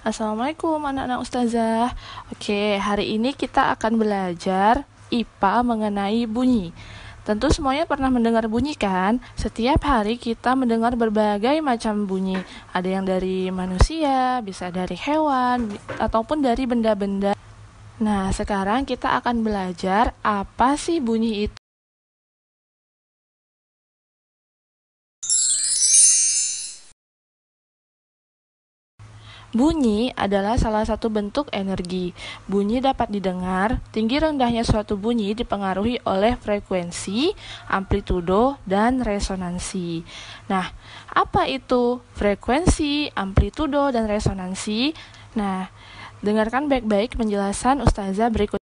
Assalamualaikum anak-anak ustazah. Oke, hari ini kita akan belajar IPA mengenai bunyi. Tentu semuanya pernah mendengar bunyi kan? Setiap hari kita mendengar berbagai macam bunyi. Ada yang dari manusia, bisa dari hewan, ataupun dari benda-benda. Nah, sekarang kita akan belajar apa sih bunyi itu. Bunyi adalah salah satu bentuk energi. Bunyi dapat didengar, tinggi rendahnya suatu bunyi dipengaruhi oleh frekuensi, amplitudo, dan resonansi. Nah, apa itu frekuensi, amplitudo, dan resonansi? Nah, dengarkan baik-baik penjelasan Ustazah berikut.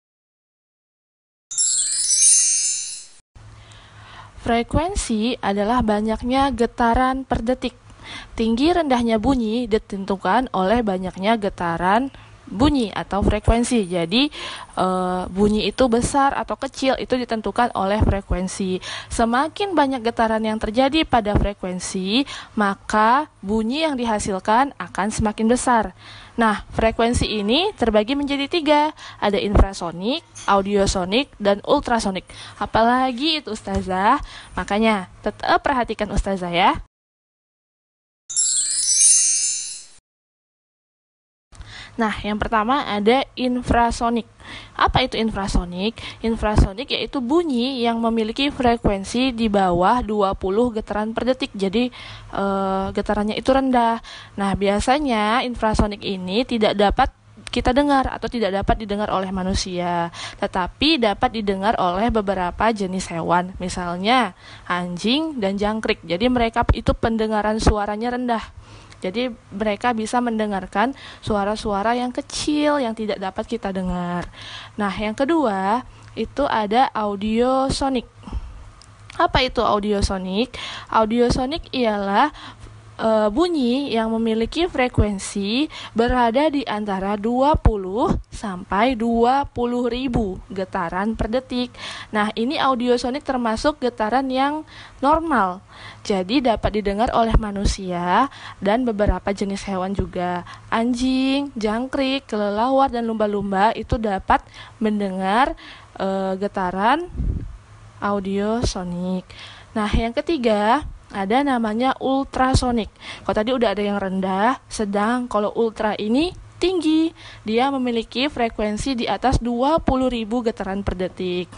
Frekuensi adalah banyaknya getaran per detik. Tinggi rendahnya bunyi ditentukan oleh banyaknya getaran bunyi atau frekuensi. Jadi bunyi itu besar atau kecil itu ditentukan oleh frekuensi. Semakin banyak getaran yang terjadi pada frekuensi, maka bunyi yang dihasilkan akan semakin besar. Nah, frekuensi ini terbagi menjadi 3. Ada infrasonik, audiosonik, dan ultrasonik. Apalagi itu ustazah? Makanya tetap perhatikan ustazah ya. Nah, yang pertama ada infrasonik. Apa itu infrasonik? Infrasonik yaitu bunyi yang memiliki frekuensi di bawah 20 getaran per detik. Jadi getarannya itu rendah. Nah, biasanya infrasonik ini tidak dapat kita dengar atau tidak dapat didengar oleh manusia, tetapi dapat didengar oleh beberapa jenis hewan, misalnya anjing dan jangkrik. Jadi mereka itu pendengaran suaranya rendah. Jadi mereka bisa mendengarkan suara-suara yang kecil yang tidak dapat kita dengar. Nah, yang kedua itu ada audiosonik. Apa itu audiosonik? Audiosonik ialah bunyi yang memiliki frekuensi berada di antara 20 sampai 20 ribu getaran per detik. Nah, ini audiosonik termasuk getaran yang normal. Jadi dapat didengar oleh manusia dan beberapa jenis hewan juga. Anjing, jangkrik, kelelawar, dan lumba-lumba itu dapat mendengar getaran audiosonik. Nah, yang ketiga ada namanya ultrasonik. Kalau tadi udah ada yang rendah, sedang kalau ultra ini tinggi. Dia memiliki frekuensi di atas 20.000 getaran per detik.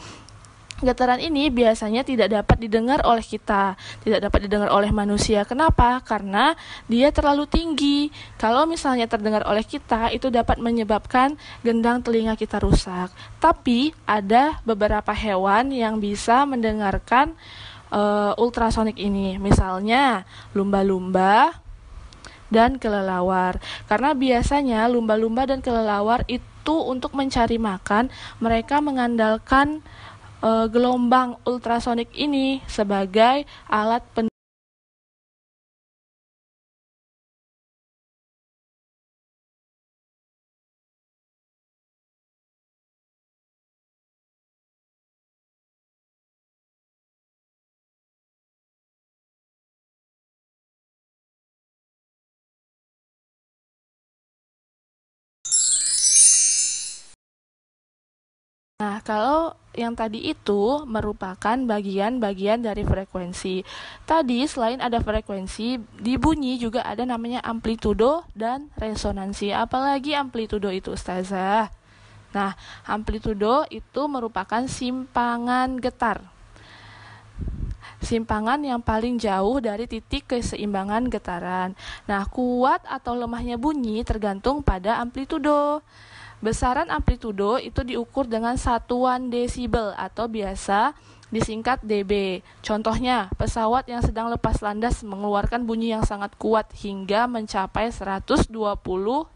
Getaran ini biasanya tidak dapat didengar oleh kita, tidak dapat didengar oleh manusia. Kenapa? Karena dia terlalu tinggi. Kalau misalnya terdengar oleh kita, itu dapat menyebabkan gendang telinga kita rusak. Tapi ada beberapa hewan yang bisa mendengarkan ultrasonik ini, misalnya lumba-lumba dan kelelawar. Karena biasanya lumba-lumba dan kelelawar itu untuk mencari makan, mereka mengandalkan gelombang ultrasonik ini sebagai alat Nah, kalau yang tadi itu merupakan bagian-bagian dari frekuensi. Tadi selain ada frekuensi, di bunyi juga ada namanya amplitudo dan resonansi. Apalagi amplitudo itu, ustazah? Nah, amplitudo itu merupakan simpangan getar. Simpangan yang paling jauh dari titik keseimbangan getaran. Nah, kuat atau lemahnya bunyi tergantung pada amplitudo. Besaran amplitudo itu diukur dengan satuan desibel atau biasa disingkat dB. Contohnya, pesawat yang sedang lepas landas mengeluarkan bunyi yang sangat kuat hingga mencapai 120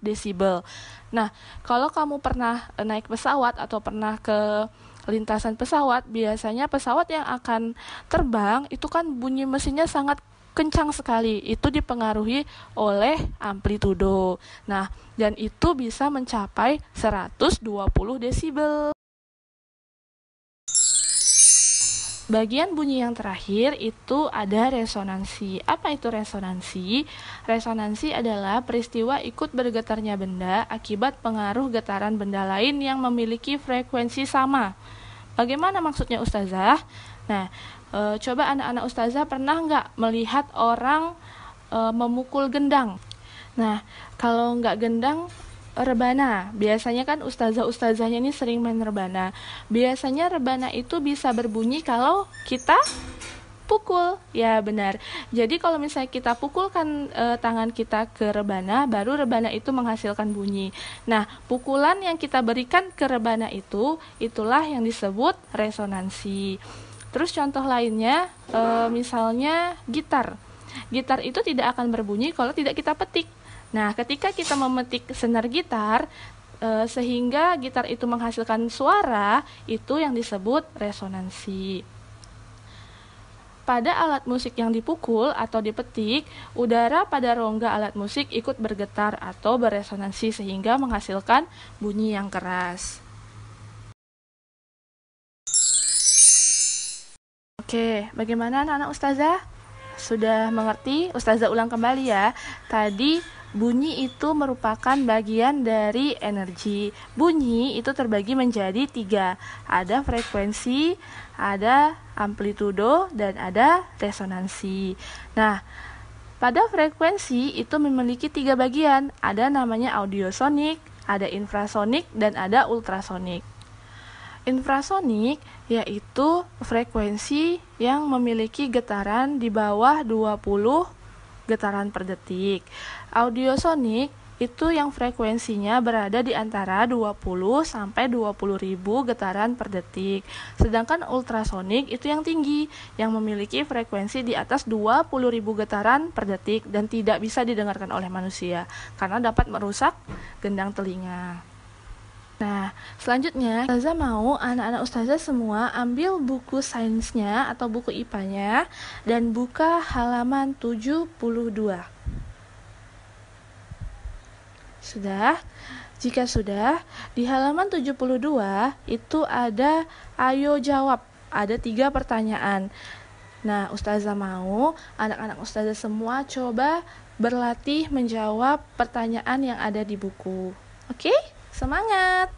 desibel. Nah, kalau kamu pernah naik pesawat atau pernah ke lintasan pesawat, biasanya pesawat yang akan terbang itu kan bunyi mesinnya sangat kencang sekali. Itu dipengaruhi oleh amplitudo. Nah, dan itu bisa mencapai 120 desibel. Bagian bunyi yang terakhir itu ada resonansi. Apa itu resonansi? Resonansi adalah peristiwa ikut bergetarnya benda akibat pengaruh getaran benda lain yang memiliki frekuensi sama. Bagaimana maksudnya Ustazah? Nah, coba anak-anak Ustazah pernah nggak melihat orang memukul gendang? Nah, kalau nggak gendang, rebana. Biasanya kan ustazah-ustazahnya ini sering main rebana. Biasanya rebana itu bisa berbunyi kalau kita pukul. Ya, benar. Jadi kalau misalnya kita pukulkan tangan kita ke rebana, baru rebana itu menghasilkan bunyi. Nah, pukulan yang kita berikan ke rebana itu, itulah yang disebut resonansi. Terus contoh lainnya, misalnya gitar. Gitar itu tidak akan berbunyi kalau tidak kita petik. Nah, ketika kita memetik senar gitar, sehingga gitar itu menghasilkan suara, itu yang disebut resonansi. Pada alat musik yang dipukul atau dipetik, udara pada rongga alat musik ikut bergetar atau beresonansi sehingga menghasilkan bunyi yang keras. Oke, bagaimana anak-anak Ustazah? Sudah mengerti? Ustazah ulang kembali ya. Tadi bunyi itu merupakan bagian dari energi. Bunyi itu terbagi menjadi 3. Ada frekuensi, ada amplitudo, dan ada resonansi. Nah, pada frekuensi itu memiliki 3 bagian. Ada namanya audiosonik, ada infrasonik, dan ada ultrasonik. Infrasonik yaitu frekuensi yang memiliki getaran di bawah 20 getaran per detik. Audiosonik itu yang frekuensinya berada di antara 20 sampai 20.000 getaran per detik. Sedangkan ultrasonik itu yang tinggi, yang memiliki frekuensi di atas 20.000 getaran per detik dan tidak bisa didengarkan oleh manusia karena dapat merusak gendang telinga. Nah, selanjutnya Ustazah mau anak-anak Ustazah semua ambil buku sainsnya atau buku IPA-nya dan buka halaman 72. Sudah? Jika sudah, di halaman 72 itu ada ayo jawab. Ada 3 pertanyaan. Nah, Ustazah mau anak-anak Ustazah semua coba berlatih menjawab pertanyaan yang ada di buku. Oke? Semangat!